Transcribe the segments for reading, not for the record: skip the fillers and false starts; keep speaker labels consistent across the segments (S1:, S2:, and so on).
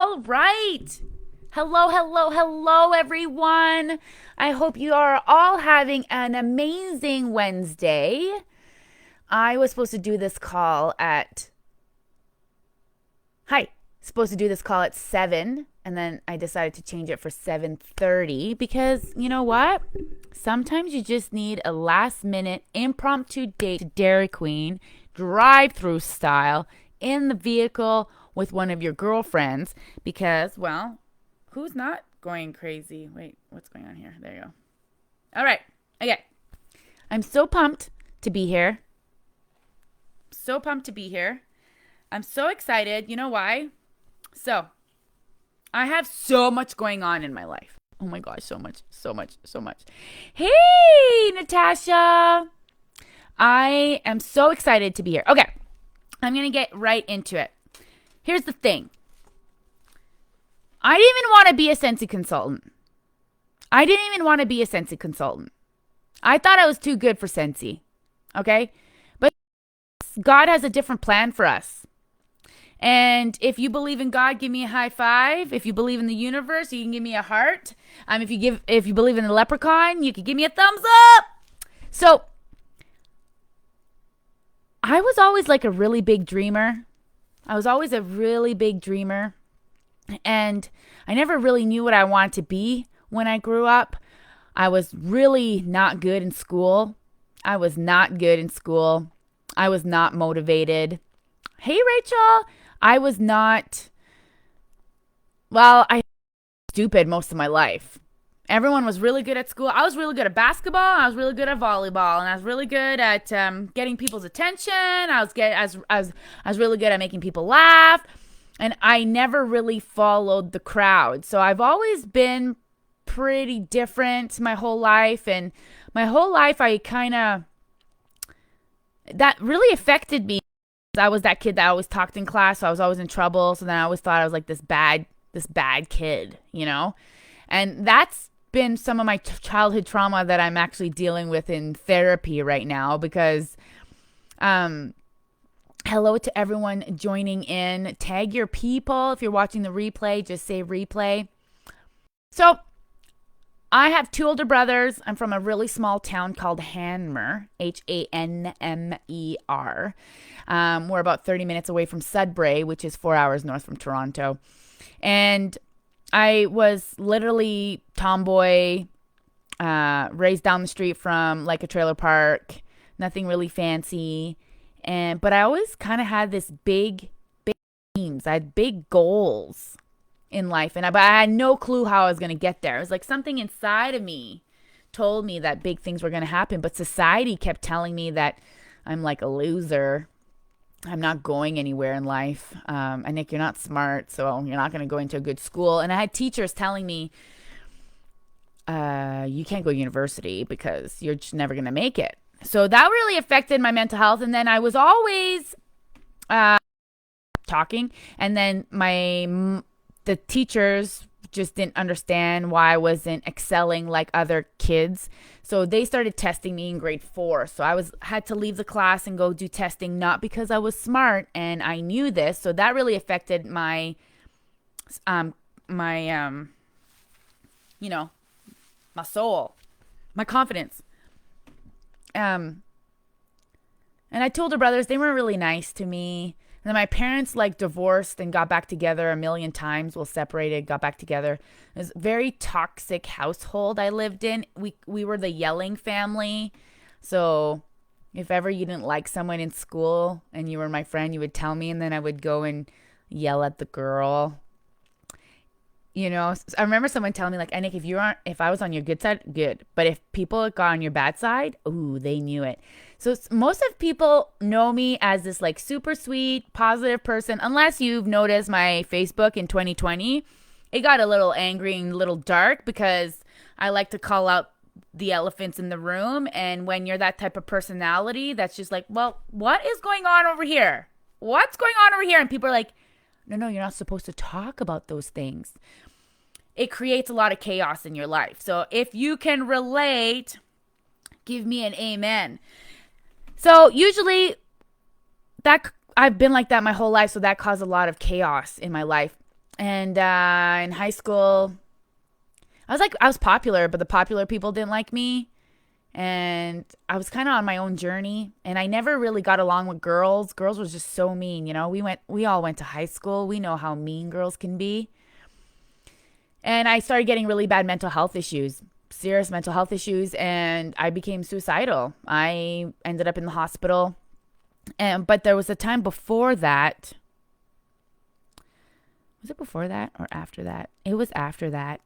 S1: All right. Hello, hello, hello, everyone. I hope you are all having an amazing Wednesday. I was supposed to do this call at Hi. Supposed to do this call at 7, and then I decided to change it for 7:30 because you know what? Sometimes you just need a last-minute impromptu date to Dairy Queen, drive-through style in the vehicle with one of your girlfriends because, well, who's not going crazy? Wait, what's going on here? There you go. All right. Okay. I'm so pumped to be here. So pumped to be here. I'm so excited. You know why? So, I have so much going on in my life. Oh my gosh, so much, so much, so much. Hey, Natasha. I am so excited to be here. Okay. I'm going to get right into it. Here's the thing. I didn't even want to be a Scentsy consultant. I thought I was too good for Scentsy. Okay? But God has a different plan for us. And if you believe in God, give me a high five. If you believe in the universe, you can give me a heart. If you believe in the leprechaun, you can give me a thumbs up. So I was always like a really big dreamer. And I never really knew what I wanted to be when I grew up. I was really not good in school. I was not motivated. Hey, Rachel. I was stupid most of my life. Everyone was really good at school. I was really good at basketball. I was really good at volleyball, and I was really good at getting people's attention. I was really good at making people laugh, and I never really followed the crowd. So I've always been pretty different my whole life, and my whole life that really affected me. I was that kid that always talked in class, so I was always in trouble. So then I always thought I was like this bad kid, you know? And that's been some of my childhood trauma that I'm actually dealing with in therapy right now because hello to everyone joining in. Tag your people. If you're watching the replay, just say replay. So I have two older brothers. I'm from a really small town called Hanmer, Hanmer. We're about 30 minutes away from Sudbury, which is 4 hours north from Toronto. And I was literally tomboy, raised down the street from like a trailer park, nothing really fancy. But I always kind of had this big dreams. I had big goals in life, but I had no clue how I was going to get there. It was like something inside of me told me that big things were going to happen, but society kept telling me that I'm like a loser. I'm not going anywhere in life. And Nick, you're not smart, so you're not going to go into a good school. And I had teachers telling me, you can't go to university because you're just never going to make it. So that really affected my mental health. And then I was always talking, and then the teachers just didn't understand why I wasn't excelling like other kids. So they started testing me in grade 4. So I had to leave the class and go do testing, not because I was smart and I knew this. So that really affected my soul, my confidence. And I told her brothers, they weren't really nice to me. And then my parents like divorced and got back together a million times. Well, separated, got back together. It was a very toxic household I lived in. We were the yelling family. So if ever you didn't like someone in school and you were my friend, you would tell me, and then I would go and yell at the girl. You know, I remember someone telling me like, Nick, if I was on your good side, good. But if people got on your bad side, ooh, they knew it. So most of people know me as this like super sweet, positive person, unless you've noticed my Facebook in 2020. It got a little angry and a little dark because I like to call out the elephants in the room. And when you're that type of personality, that's just like, well, what is going on over here? What's going on over here? And people are like, no, you're not supposed to talk about those things. It creates a lot of chaos in your life. So if you can relate, give me an amen. So usually that I've been like that my whole life, so that caused a lot of chaos in my life. And in high school, I was popular, but the popular people didn't like me. And I was kind of on my own journey, and I never really got along with girls. Girls was just so mean, we all went to high school. We know how mean girls can be. And I started getting really bad mental health issues, serious mental health issues, and I became suicidal. I ended up in the hospital. But there was a time before that. Was it before that or after that? It was after that.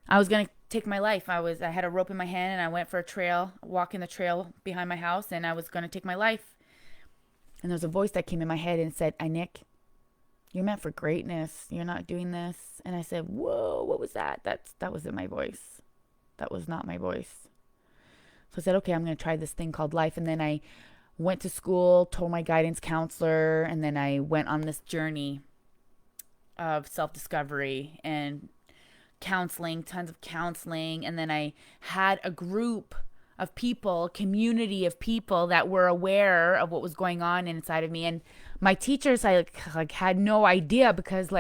S1: I was going to take my life. I had a rope in my hand, and I went for a trail, walking the trail behind my house, and I was going to take my life. And there was a voice that came in my head and said, Nick, you're meant for greatness. You're not doing this. And I said, whoa, what was that? That wasn't my voice. That was not my voice. So I said, okay, I'm going to try this thing called life. And then I went to school, told my guidance counselor, and then I went on this journey of self-discovery and counseling, tons of counseling. And then I had a group of people, community of people that were aware of what was going on inside of me. And my teachers, I had no idea, because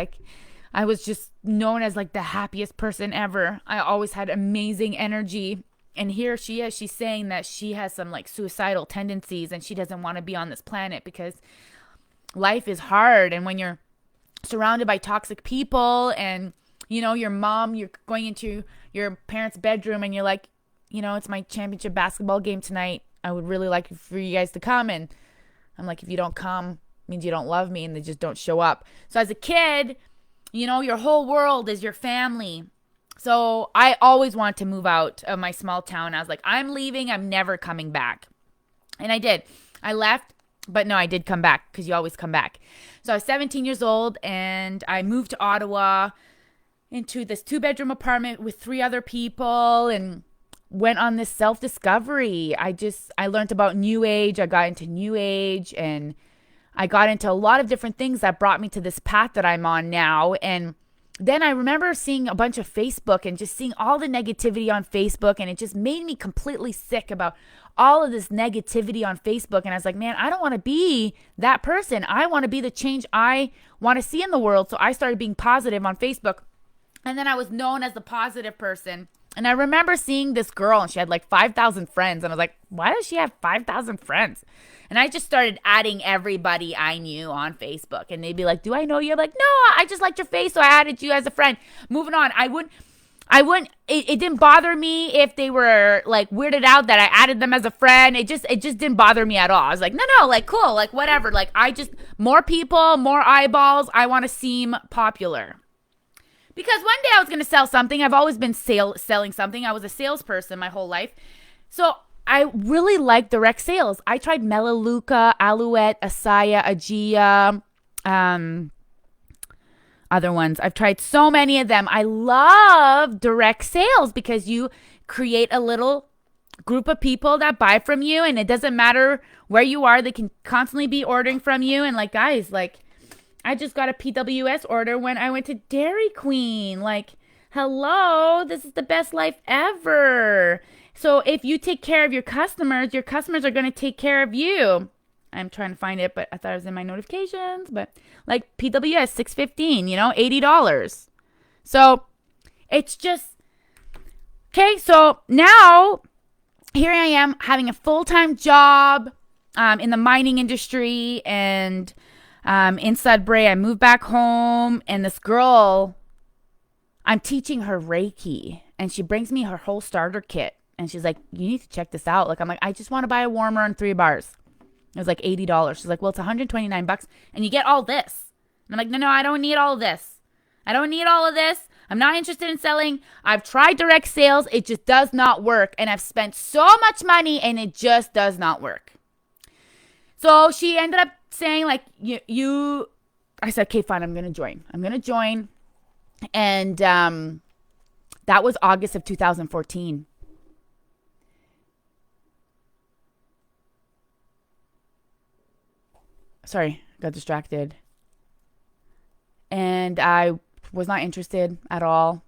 S1: I was just known as the happiest person ever. I always had amazing energy. And here she is, she's saying that she has some suicidal tendencies, and she doesn't want to be on this planet because life is hard. And when you're surrounded by toxic people, and your mom, you're going into your parents' bedroom, and you're like, it's my championship basketball game tonight. I would really like for you guys to come. And I'm like, if you don't come, it means you don't love me, and they just don't show up. So as a kid, your whole world is your family. So I always wanted to move out of my small town. I was like, I'm leaving. I'm never coming back. And I did. I left, but no, I did come back, because you always come back. So I was 17 years old, and I moved to Ottawa into this 2-bedroom apartment with 3 other people, and went on this self-discovery. I learned about New Age. I got into New Age, and I got into a lot of different things that brought me to this path that I'm on now. And then I remember seeing a bunch of Facebook, and just seeing all the negativity on Facebook, and it just made me completely sick about all of this negativity on Facebook. And I was like, man, I don't want to be that person. I want to be the change I want to see in the world. So I started being positive on Facebook. And then I was known as the positive person. And I remember seeing this girl, and she had 5,000 friends. And I was like, why does she have 5,000 friends? And I just started adding everybody I knew on Facebook. And they'd be like, do I know you? I'm like, no, I just liked your face, so I added you as a friend. Moving on. It didn't bother me if they were weirded out that I added them as a friend. It just didn't bother me at all. I was like, no, cool, whatever. More people, more eyeballs. I want to seem popular. Because one day I was going to sell something. I've always been selling something. I was a salesperson my whole life. So I really like direct sales. I tried Melaleuca, Alouette, Asaya, Aegea, other ones. I've tried so many of them. I love direct sales because you create a little group of people that buy from you, and it doesn't matter where you are. They can constantly be ordering from you. And guys, I just got a PWS order when I went to Dairy Queen. Hello, this is the best life ever. So if you take care of your customers are going to take care of you. I'm trying to find it, but I thought it was in my notifications. But PWS, $6.15, $80. So it's just, okay. So now here I am having a full-time job in the mining industry, and in Sudbury. I moved back home, and this girl, I'm teaching her Reiki, and she brings me her whole starter kit, and she's like, you need to check this out. I'm like, I just want to buy a warmer and 3 bars. It was $80. She's like, well, it's $129 and you get all this. And I'm like, no, I don't need all of this. I don't need all of this. I'm not interested in selling. I've tried direct sales. It just does not work. And I've spent so much money, and it just does not work. So she ended up saying I said, okay, fine, I'm going to join. And that was August of 2014. Sorry, got distracted. And I was not interested at all.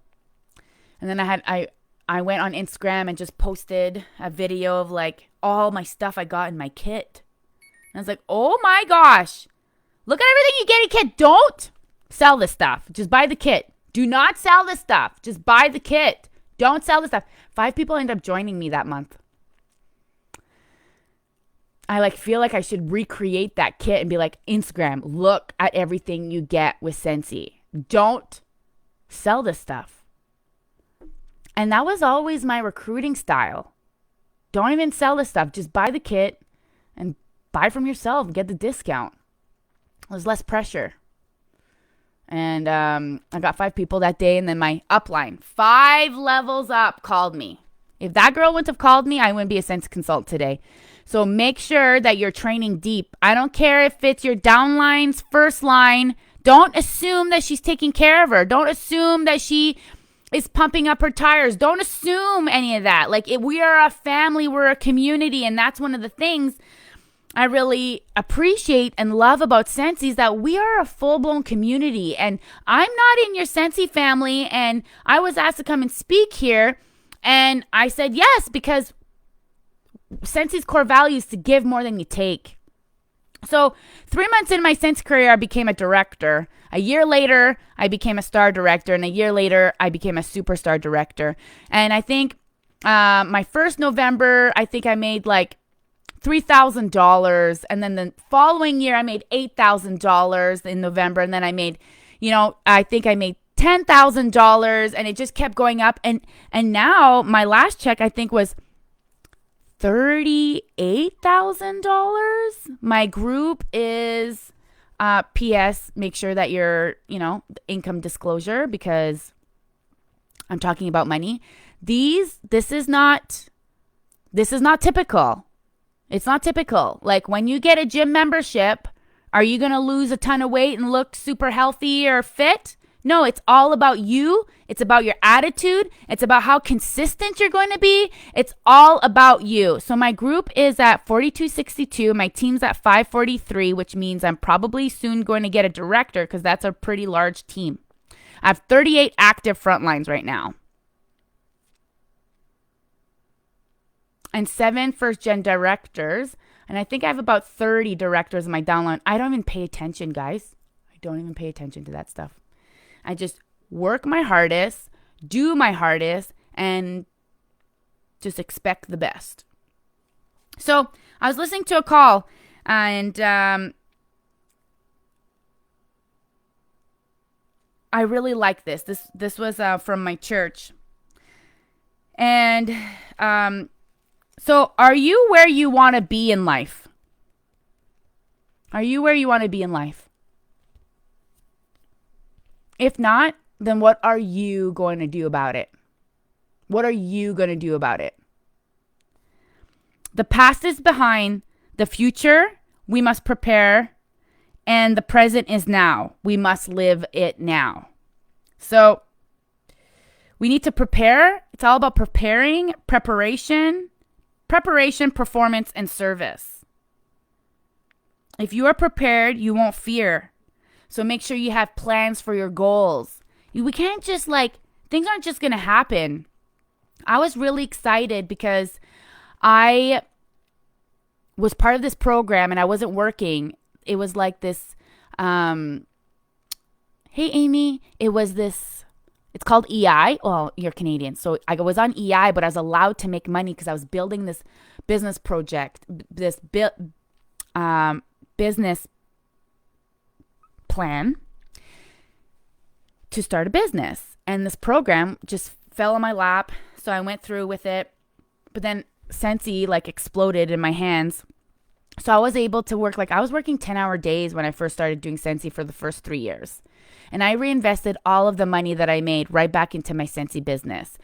S1: And then I went on Instagram and just posted a video of all my stuff I got in my kit. And I was like, oh my gosh, look at everything you get in kit. Don't Sell this stuff. Just buy the kit. Do not sell this stuff. Just buy the kit. Don't sell the stuff. 5 people end up joining me that month. I feel like I should recreate that kit and be like, Instagram, look at everything you get with Scentsy. Don't sell this stuff. And that was always my recruiting style. Don't even sell this stuff. Just buy the kit and buy from yourself and get the discount. There's less pressure. And I got 5 people that day. And then my upline, 5 levels up, called me. If that girl wouldn't have called me, I wouldn't be a Scentsy consultant today. So make sure that you're training deep. I don't care if it's your downline's first line. Don't assume that she's taking care of her. Don't assume that she is pumping up her tires. Don't assume any of that. We are a family. We're a community. And that's one of the things I really appreciate and love about Scentsy is that we are a full-blown community. And I'm not in your Scentsy family. And I was asked to come and speak here. And I said yes, because Scentsy's core value is to give more than you take. So 3 months into my Scentsy career, I became a director. A year later, I became a star director. And a year later, I became a superstar director. And I think my first November, I think I made $3,000. And then the following year, I made $8,000 in November. And then I made, I think I made $10,000. And it just kept going up. And now my last check, I think, was $38,000. My group is PS, make sure that you're, income disclosure, because I'm talking about money. This is not typical. It's not typical. When you get a gym membership, are you going to lose a ton of weight and look super healthy or fit? No, it's all about you. It's about your attitude. It's about how consistent you're going to be. It's all about you. So my group is at 4262. My team's at 543, which means I'm probably soon going to get a director because that's a pretty large team. I have 38 active frontlines right now. And 7 first-gen directors. And I think I have about 30 directors in my downline. I don't even pay attention, guys. I don't even pay attention to that stuff. I just work my hardest, do my hardest, and just expect the best. So I was listening to a call, and I really like this. This was from my church. And so are you where you want to be in life? Are you where you want to be in life? If not, then what are you going to do about it? What are you going to do about it? The past is behind. The future, we must prepare. And the present is now. We must live it now. So we need to prepare. It's all about preparing, preparation, performance, and service. If you are prepared, you won't fear. So make sure you have plans for your goals. We can't just things aren't just going to happen. I was really excited because I was part of this program and I wasn't working. It was like this, hey, Amy, it was this, it's called EI. Well, you're Canadian. So I was on EI, but I was allowed to make money because I was building this business project, this business plan to start a business. And this program just fell on my lap. So I went through with it. But then Scentsy exploded in my hands. So I was able to work, I was working 10-hour days when I first started doing Scentsy for the first 3 years. And I reinvested all of the money that I made right back into my Scentsy business,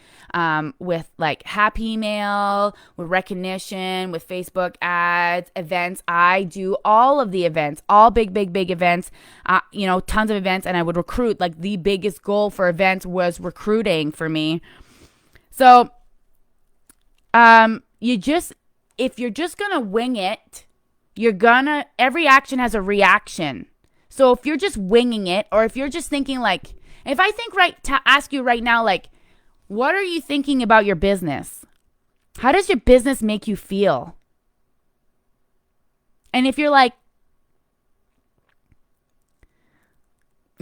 S1: with Happy Mail, with recognition, with Facebook ads, events. I do all of the events, all big events, tons of events. And I would recruit. The biggest goal for events was recruiting for me. So if you're just going to wing it, every action has a reaction. So if you're just winging it, or if you're just thinking if I think ask you right now, what are you thinking about your business? How does your business make you feel? And if you're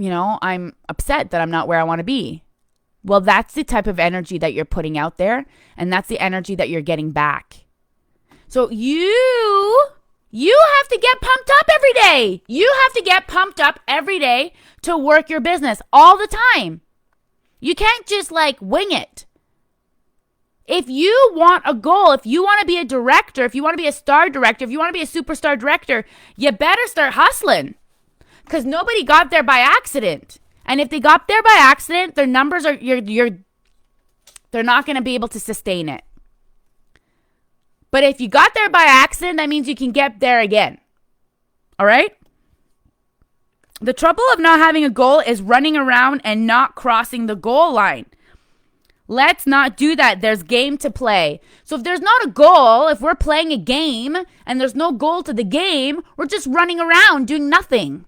S1: I'm upset that I'm not where I want to be. Well, that's the type of energy that you're putting out there, and that's the energy that you're getting back. So you have to get pumped up every day. You have to get pumped up every day to work your business all the time. You can't just wing it. If you want a goal, if you want to be a director, if you want to be a star director, if you want to be a superstar director, you better start hustling. Because nobody got there by accident. And if they got there by accident, their numbers are, they're not going to be able to sustain it. But if you got there by accident, that means you can get there again. All right? The trouble of not having a goal is running around and not crossing the goal line. Let's not do that. There's game to play. So if there's not a goal, if we're playing a game and there's no goal to the game, we're just running around doing nothing.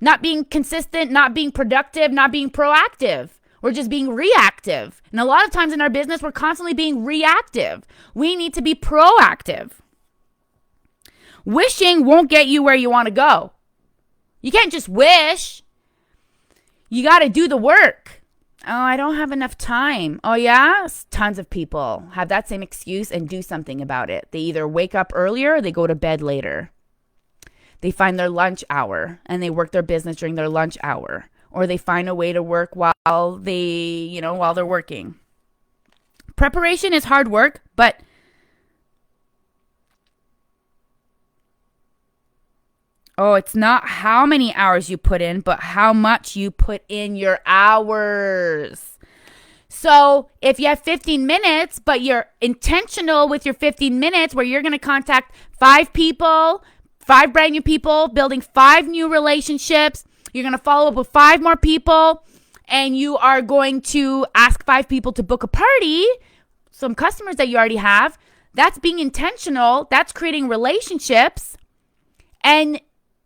S1: Not being consistent, not being productive, not being proactive. We're just being reactive. And a lot of times in our business, we're constantly being reactive. We need to be proactive. Wishing won't get you where you want to go. You can't just wish. You got to do the work. Oh, I don't have enough time. Oh, yeah? Tons of people have that same excuse and do something about it. They either wake up earlier or they go to bed later. They find their lunch hour and they work their business during their lunch hour. Or they find a way to work while they're working. Preparation is hard work, but it's not how many hours you put in, but how much you put in your hours. So if you have 15 minutes, but you're intentional with your 15 minutes where you're going to contact 5 people, 5 brand new people, building 5 new relationships. You're going to follow up with 5 more people, and you are going to ask 5 people to book a party, some customers that you already have. That's being intentional. That's creating relationships, and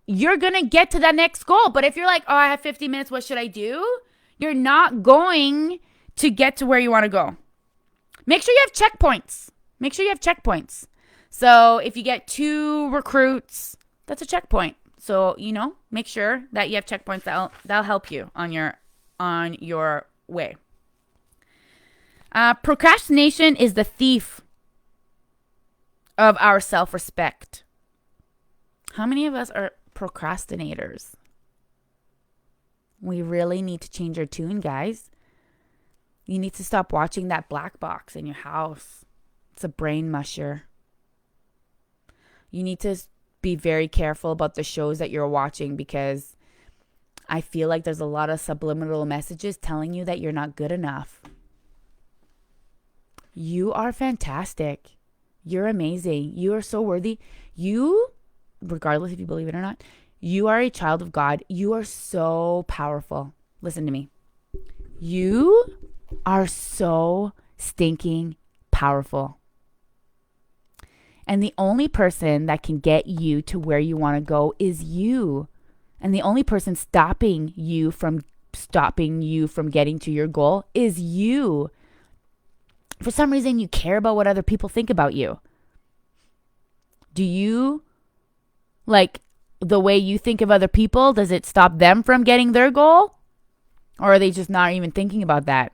S1: you're going to get to that next goal. But if you're like, I have 50 minutes, what should I do? You're not going to get to where you want to go. Make sure you have checkpoints. So if you get 2 recruits, that's a checkpoint. So, make sure that you have checkpoints that'll help you on your way. Procrastination is the thief of our self-respect. How many of us are procrastinators? We really need to change our tune, guys. You need to stop watching that black box in your house. It's a brain musher. You need to be very careful about the shows that you're watching, because I feel like there's a lot of subliminal messages telling you that you're not good enough. You are fantastic. You're amazing. You are so worthy. You, regardless if you believe it or not, you are a child of God. You are so powerful. Listen to me. You are so stinking powerful. And the only person that can get you to where you want to go is you. And the only person stopping you from getting to your goal is you. For some reason, you care about what other people think about you. Do you, the way you think of other people, does it stop them from getting their goal? Or are they just not even thinking about that?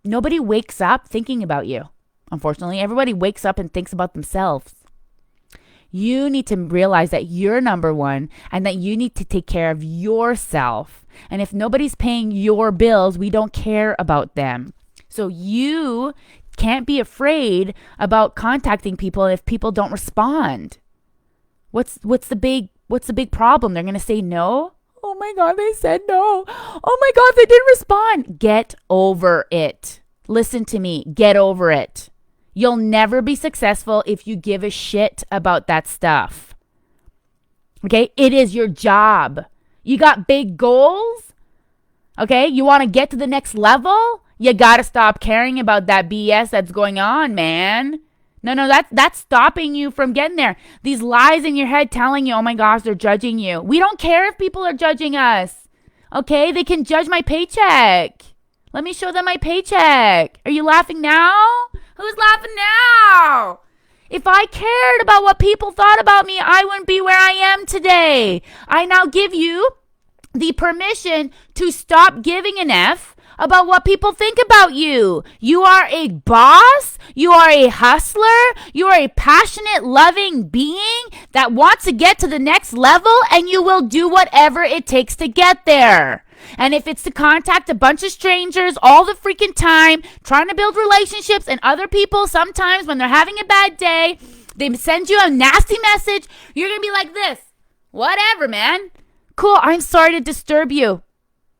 S1: Nobody wakes up thinking about you. Unfortunately, everybody wakes up and thinks about themselves. You need to realize that you're number one and that you need to take care of yourself. And if nobody's paying your bills, we don't care about them. So you can't be afraid about contacting people if people don't respond. What's the big problem? They're going to say no? Oh my God, they said no. Oh my God, they didn't respond. Get over it. Listen to me. Get over it. You'll never be successful if you give a shit about that stuff. Okay? It is your job. You got big goals? Okay? You want to get to the next level? You got to stop caring about that BS that's going on, man. No, that's stopping you from getting there. These lies in your head telling you, oh my gosh, they're judging you. We don't care if people are judging us. Okay? They can judge my paycheck. Let me show them my paycheck. Are you laughing now? Who's laughing now? If I cared about what people thought about me, I wouldn't be where I am today. I now give you the permission to stop giving an F about what people think about you. You are a boss. You are a hustler. You are a passionate, loving being that wants to get to the next level, and you will do whatever it takes to get there. And if it's to contact a bunch of strangers all the freaking time, trying to build relationships, and other people sometimes when they're having a bad day, they send you a nasty message, you're going to be like this. Whatever, man. Cool, I'm sorry to disturb you.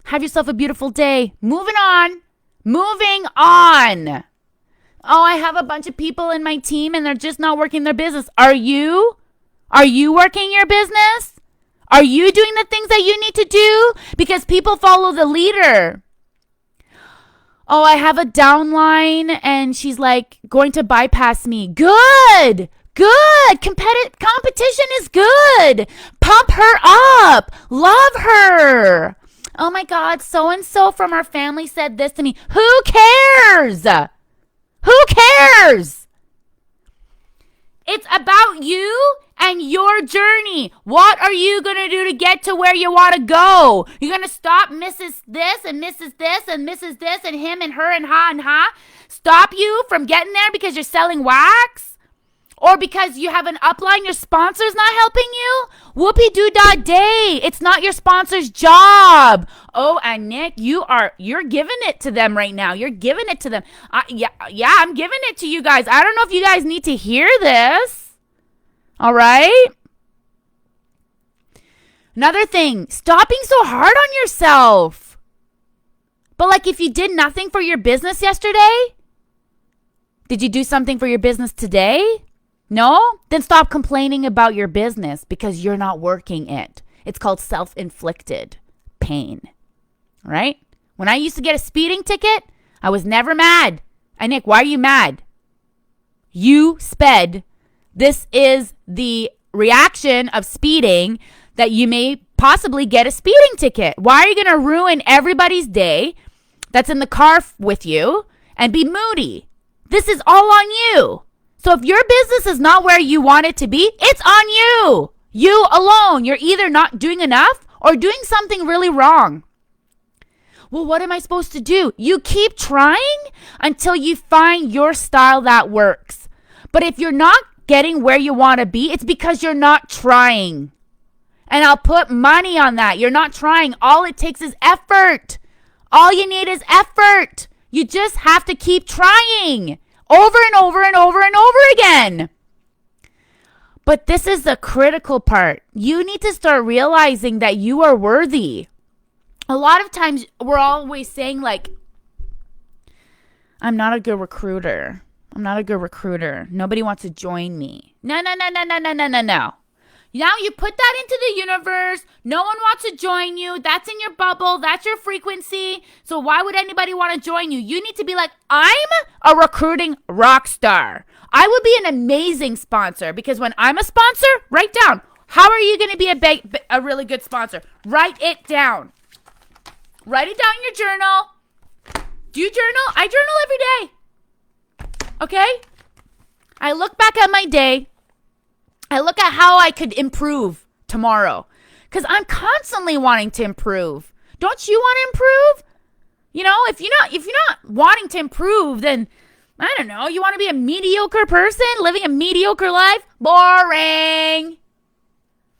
S1: Have yourself a beautiful day. Moving on. Oh, I have a bunch of people in my team and they're just not working their business. Are you? Are you working your business? Are you doing the things that you need to do? Because people follow the leader. Oh, I have a downline and she's like going to bypass me. Good. Competition is good. Pump her up. Love her. Oh my God, so-and-so from our family said this to me. Who cares? It's about you and your journey. What are you going to do to get to where you want to go? You're going to stop Mrs. This and Mrs. This and Mrs. This and him and her and ha? Stop you from getting there because you're selling wax? Or because you have an upline, your sponsor's not helping you? Whoopie-doo-dah-day. It's not your sponsor's job. Oh, and Nick, you're giving it to them right now. You're giving it to them. Yeah, I'm giving it to you guys. I don't know if you guys need to hear this. All right? Another thing, stop being so hard on yourself. But like if you did nothing for your business yesterday, did you do something for your business today? No? Then stop complaining about your business because you're not working it. It's called self-inflicted pain. Right? When I used to get a speeding ticket, I was never mad. And Nick, why are you mad? You sped. This is the reaction of speeding that you may possibly get a speeding ticket. Why are you going to ruin everybody's day that's in the car with you and be moody? This is all on you. So if your business is not where you want it to be, it's on you. You alone. You're either not doing enough or doing something really wrong. Well, what am I supposed to do? You keep trying until you find your style that works. But if you're not getting where you want to be, it's because you're not trying. And I'll put money on that. You're not trying. All it takes is effort. All you need is effort. You just have to keep trying. Over and over and over and over again. But this is the critical part. You need to start realizing that you are worthy. A lot of times we're always saying like, I'm not a good recruiter. Nobody wants to join me. No. Now you put that into the universe. No one wants to join you. That's in your bubble. That's your frequency. So why would anybody want to join you? You need to be like, I'm a recruiting rock star. I would be an amazing sponsor because when I'm a sponsor, write down. How are you going to be a really good sponsor? Write it down. Write it down in your journal. Do you journal? I journal every day. Okay? I look back at my day. I look at how I could improve tomorrow because I'm constantly wanting to improve. Don't you want to improve? You know, if you're not wanting to improve, then I don't know. You want to be a mediocre person living a mediocre life? Boring.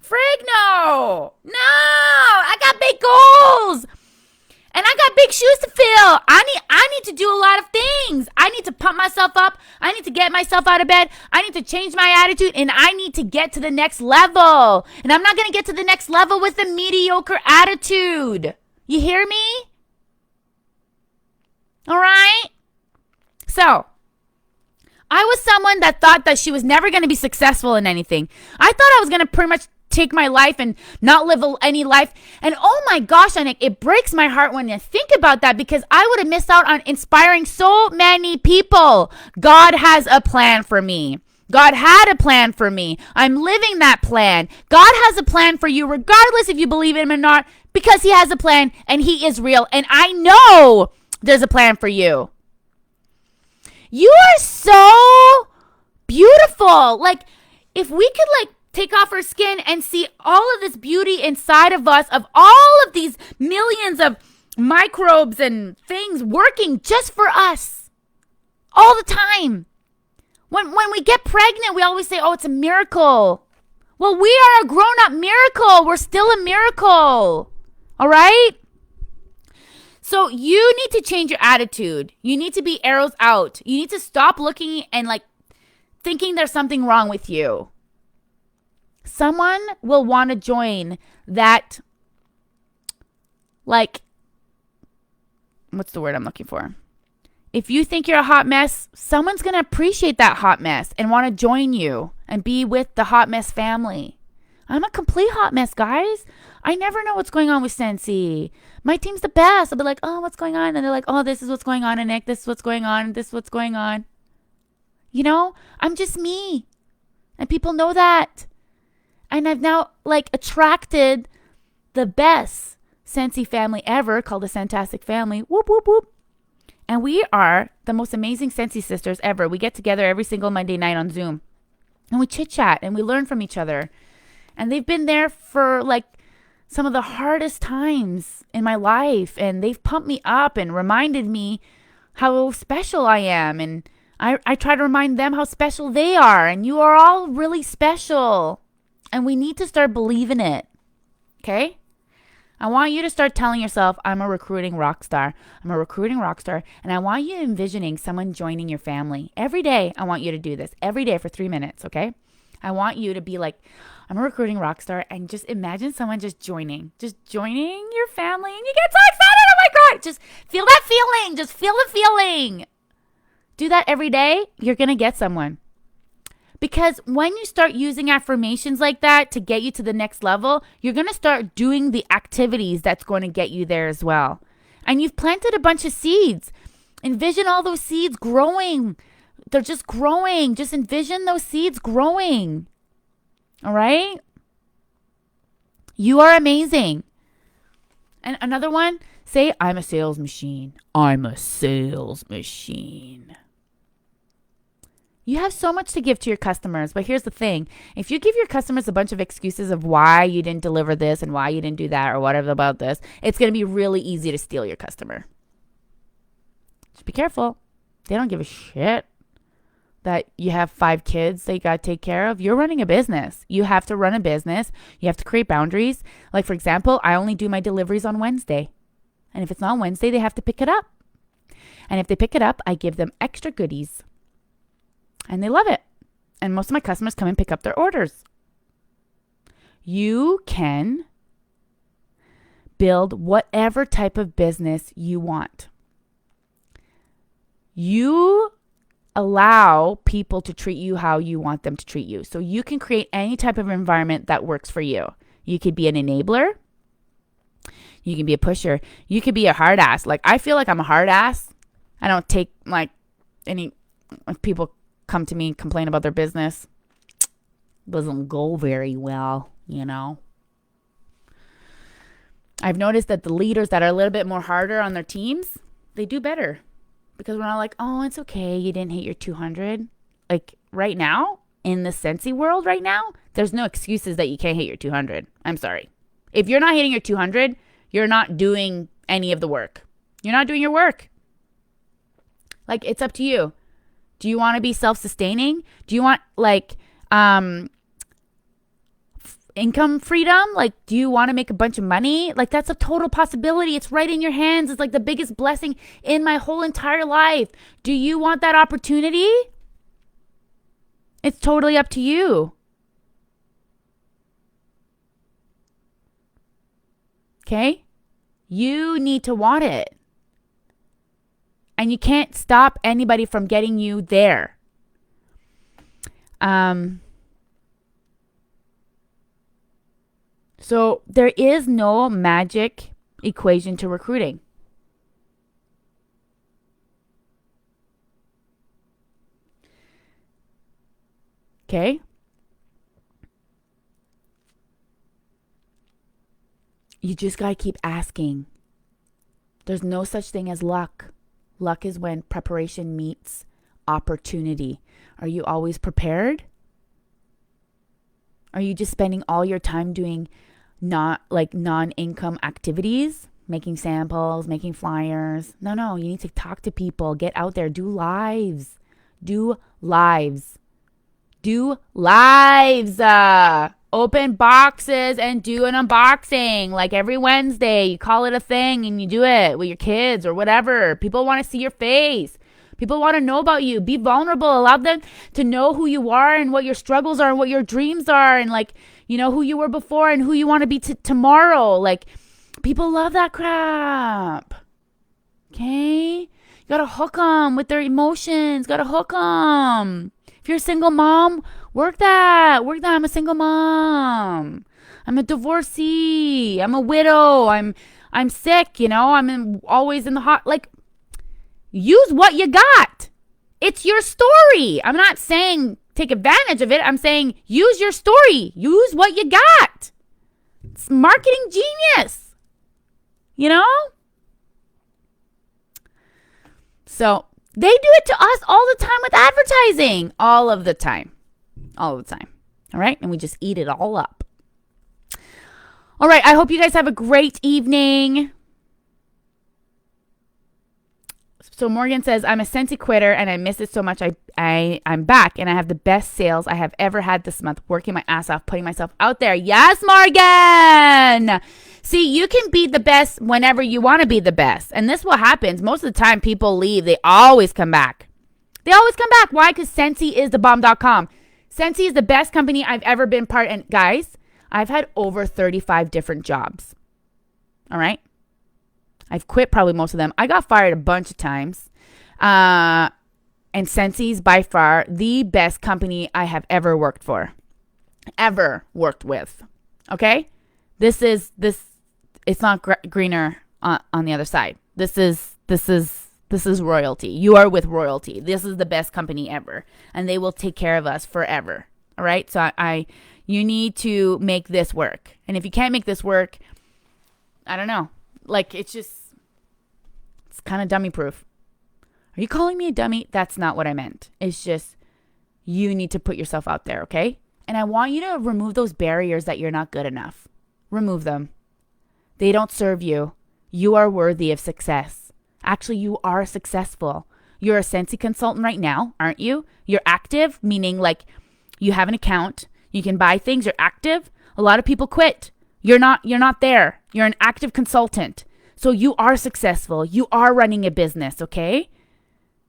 S1: Frig no. I got big goals. And I got big shoes to fill. I need to do a lot of things. I need to pump myself up. I need to get myself out of bed. I need to change my attitude. And I need to get to the next level. And I'm not going to get to the next level with a mediocre attitude. You hear me? All right? So, I was someone that thought that she was never going to be successful in anything. I thought I was going to pretty much take my life and not live any life. And oh my gosh, Anik, it breaks my heart when you think about that because I would have missed out on inspiring so many people. God has a plan for me. God had a plan for me. I'm living that plan. God has a plan for you regardless if you believe in him or not because he has a plan and he is real. And I know there's a plan for you. You are so beautiful. Like, if we could take off our skin and see all of this beauty inside of us, of all of these millions of microbes and things working just for us all the time. When we get pregnant, we always say, oh, it's a miracle. Well, we are a grown-up miracle. We're still a miracle. All right? So you need to change your attitude. You need to be arrows out. You need to stop looking and like thinking there's something wrong with you. Someone will want to join that, like, what's the word I'm looking for? If you think you're a hot mess, someone's going to appreciate that hot mess and want to join you and be with the hot mess family. I'm a complete hot mess, guys. I never know what's going on with Sensi. My team's the best. I'll be like, oh, what's going on? And they're like, oh, this is what's going on, and Nick, this is what's going on, and this is what's going on. You know, I'm just me. And people know that. And I've now, like, attracted the best Sensi family ever, called the Fantastic Family. Whoop, whoop, whoop. And we are the most amazing Sensi sisters ever. We get together every single Monday night on Zoom. And we chit-chat and we learn from each other. And they've been there for, like, some of the hardest times in my life. And they've pumped me up and reminded me how special I am. And I try to remind them how special they are. And you are all really special. And we need to start believing it. Okay? I want you to start telling yourself, I'm a recruiting rock star. I'm a recruiting rock star. And I want you envisioning someone joining your family. Every day, I want you to do this. Every day for 3 minutes, okay? I want you to be like, I'm a recruiting rock star. And just imagine someone just joining your family. And you get so excited. Oh my God. Just feel that feeling. Just feel the feeling. Do that every day. You're going to get someone. Because when you start using affirmations like that to get you to the next level, you're going to start doing the activities that's going to get you there as well. And you've planted a bunch of seeds. Envision all those seeds growing. They're just growing. Just envision those seeds growing. All right? You are amazing. And another one, say, I'm a sales machine. I'm a sales machine. You have so much to give to your customers, but here's the thing. If you give your customers a bunch of excuses of why you didn't deliver this and why you didn't do that or whatever about this, it's going to be really easy to steal your customer. Just be careful. They don't give a shit that you have 5 kids that you got to take care of. You're running a business. You have to run a business. You have to create boundaries. Like, for example, I only do my deliveries on Wednesday. And if it's not on Wednesday, they have to pick it up. And if they pick it up, I give them extra goodies. And they love it. And most of my customers come and pick up their orders. You can build whatever type of business you want. You allow people to treat you how you want them to treat you. So you can create any type of environment that works for you. You could be an enabler. You can be a pusher. You could be a hard ass. Like, I feel like I'm a hard ass. I don't take, like, any people come to me and complain about their business. Doesn't go very well, you know. I've noticed that the leaders that are a little bit more harder on their teams, they do better. Because we're not like, oh, it's okay, you didn't hit your 200. Like, right now, in the Sensi world right now, there's no excuses that you can't hit your 200. I'm sorry. If you're not hitting your 200, you're not doing any of the work. You're not doing your work. Like, it's up to you. Do you want to be self-sustaining? Do you want, like, income freedom? Like, do you want to make a bunch of money? Like, that's a total possibility. It's right in your hands. It's like the biggest blessing in my whole entire life. Do you want that opportunity? It's totally up to you. Okay? You need to want it. And you can't stop anybody from getting you there. So there is no magic equation to recruiting. Okay? You just got to keep asking. There's no such thing as luck. Luck is when preparation meets opportunity. Are you always prepared? Are you just spending all your time doing not like non-income activities, making samples, making flyers? No, you need to talk to people, get out there, do lives. Open boxes and do an unboxing like every Wednesday. You call it a thing and you do it with your kids or whatever. People want to see your face. People want to know about you. Be vulnerable. Allow them to know who you are and what your struggles are and what your dreams are and like, you know, who you were before and who you want to be tomorrow. Like, people love that crap. Okay? You got to hook them with their emotions. Got to hook them. If you're a single mom, work that. I'm a single mom. I'm a divorcee. I'm a widow. I'm sick, you know. Always in the hot. Like, use what you got. It's your story. I'm not saying take advantage of it. I'm saying use your story. Use what you got. It's marketing genius. You know? So they do it to us all the time with advertising. All of the time. All right? And we just eat it all up. All right. I hope you guys have a great evening. So Morgan says, I'm a Scentsy quitter and I miss it so much. I'm back and I have the best sales I have ever had this month, working my ass off, putting myself out there. Yes, Morgan. See, you can be the best whenever you want to be the best. And this is what happens. Most of the time people leave. They always come back. Why? Because Scentsy is the bomb.com. Scentsy is the best company I've ever been part. And guys, I've had over 35 different jobs. All right. I've quit probably most of them. I got fired a bunch of times. And Scentsy's by far the best company I have ever worked for. Ever worked with. Okay? It's not greener on the other side. This is royalty. You are with royalty. This is the best company ever. And they will take care of us forever. All right? So you need to make this work. And if you can't make this work, I don't know. Like, it's kind of dummy proof. Are you calling me a dummy? That's not what I meant. It's just, you need to put yourself out there, okay? And I want you to remove those barriers that you're not good enough. Remove them. They don't serve you. You are worthy of success. Actually, you are successful. You're a Scentsy consultant right now, aren't you? You're active, meaning like you have an account. You can buy things. You're active. A lot of people quit. You're not there. You're an active consultant. So you are successful. You are running a business, okay?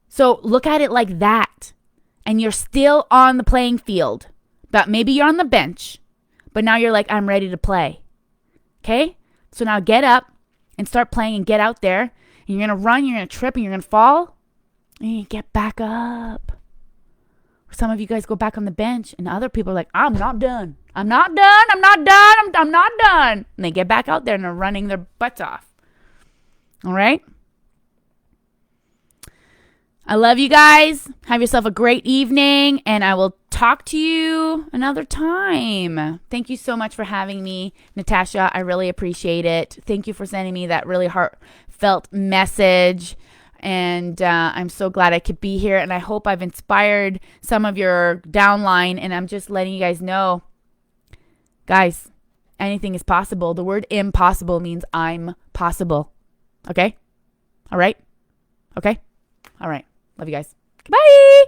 S1: So look at it like that. And you're still on the playing field. But maybe you're on the bench. But now you're like, I'm ready to play. Okay? So now get up and start playing and get out there. And you're going to run, you're going to trip, and you're going to fall. And you get back up. Some of you guys go back on the bench. And other people are like, I'm not done. I'm not done. And they get back out there and they're running their butts off. All right? I love you guys. Have yourself a great evening. And I will talk to you another time. Thank you so much for having me, Natasha. I really appreciate it. Thank you for sending me that really heartfelt message. And I'm so glad I could be here. And I hope I've inspired some of your downline. And I'm just letting you guys know, guys, anything is possible. The word impossible means I'm possible. Okay? All right? Okay? All right. Love you guys. Bye.